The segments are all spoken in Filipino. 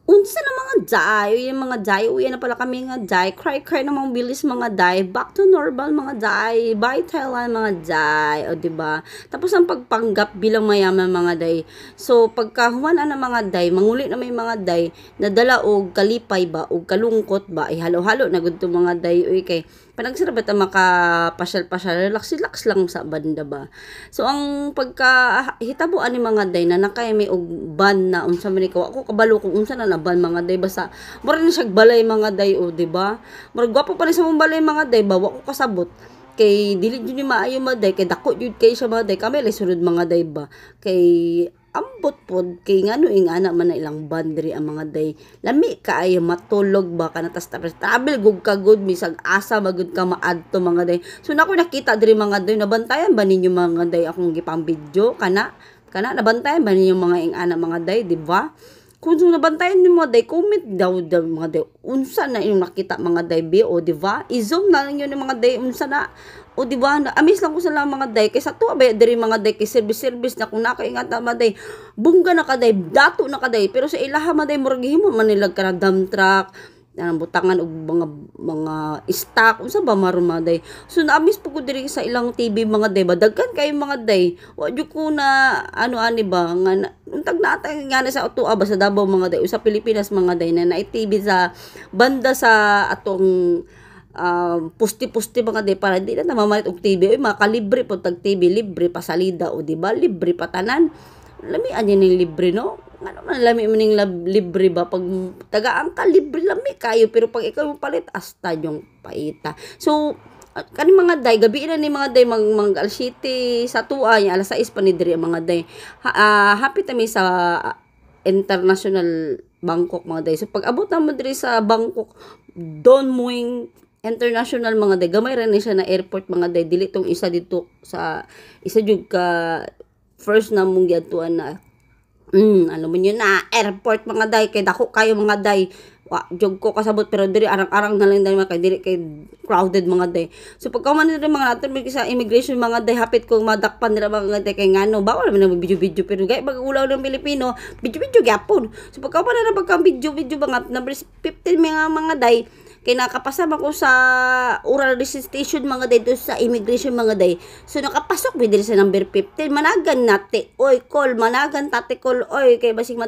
unsa na mga day, yung mga day, uwi na pala kami nga day, cry na mga bilis mga day, back to normal mga day, bye Thailand mga day, o diba? Tapos ang pagpanggap bilang mayaman mga day, so pagkahuman na mga day, manguli na may mga day, nadala og kalipay ba, og kalungkot ba, ay halo-halo na gud mga day, kay panagsara ba ta makapasyal-pasyal, relax lang sa banda ba. So ang pagkahitabuan ni mga day na nakay may og ban na unsa man ikaw ako kabalo kung unsa na ban mga day basta mura na siya balay mga day o di ba? Mura gwapo pa rin sa mong balay mga day ba wa ko kasabot kay dili jud ni maayo mga day kay dako jud kay siya mga day kami lay sunod mga day ba kay ambot pod kay ngano ingana man na ilang bandri ang mga day lami kaayo matulog ba kana tas travel gug ka good bisag asa magud ka maadto mga day so nako nakita diri mga day nabantayan ba ninyo mga day akong gipang video kana nabantayan ba ninyo mga ingana mga day di ba kung nabantayan niyo mga day comment daw mga day unsa na yung nakita mga day bi o di ba i-zoom na lang yun yung mga day unsa na o di ba amis lang ko sa lang mga day kaysa to ba diri mga day kay service na kung nakaingat na mga day bungga na kaday dato na kaday pero sa ilaha mga day murag himo man nila kana dump truck butangan og mga stock unsa ba maron mga day so naamis po ko diri sa ilang TV mga day ba dagkan kay mga day wa jud ko na ano ani ba nga untag natay nga na sa Otua ba sa Davao mga day sa Pilipinas mga day na TV sa banda sa atong pusti-pusti mga day para di na namamalit og TV oy makalibre po tag TV libre pa salida o di ba libre pa tanan lami anya ning libre no ano man lami mo ning libre ba pag tagaan ka libre lami kayo pero pag ikaw yung palit asta yung paita so kani mga day gabi na ni mga day mang alas 7 sa tuwa nya alas 6 pa ni diri mga day happy tami sa international Bangkok mga day so pag abot na mo diri sa Bangkok Don Mueang International mga day gamay ra ni siya na airport mga day dili tong isa dito sa isa jud ka first na mong giadtuan na ano mo yun na airport mga day kay dako kayo mga day jog ko kasabot pero diri arang-arang na lang dali kay diri kay crowded mga day so pagka man diri mga natin sa immigration mga day hapit ko madakpan nila mga day kay ngano bawal man nag video pero gay mag-ulaw ng Pilipino video gyapon so pagka man na pagka video mga number 15 mga day kay nakapasama ko sa oral registration mga day doon sa immigration mga day. So nakapasok mi diri sa number 15 managan nate. Oy call managan tate call oy kay basig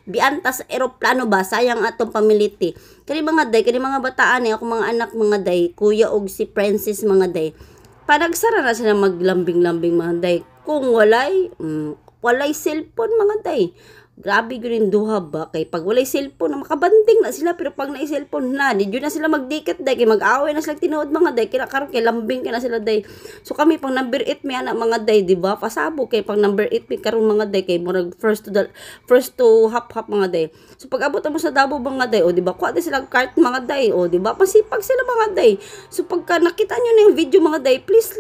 bianta sa eroplano ba sayang atong pamiliti. Kani mga day kani mga bataan ako mga anak mga day kuya og si Princess mga day. Panagsara na sila maglambing-lambing mga day. Kung walay cellphone mga day. Grabe gyud duha ba kay pag walay cellphone na makabanding na sila pero pag naay cellphone na di na sila magdikit day kay mag-away na sila tinuod mga day kina karon kay lambing kay na sila day so kami pang number 8 mi ana mga day di ba pasabo kay pang number 8 mi karon mga day kay murag first to half mga day so pag abot mo sa Davao mga day o di ba kuha di sila cart mga day o di ba pasipag sila mga day so pagka nakita nyo na yung video mga day please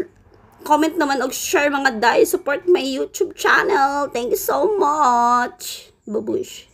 comment naman og share mga day support my YouTube channel thank you so much babush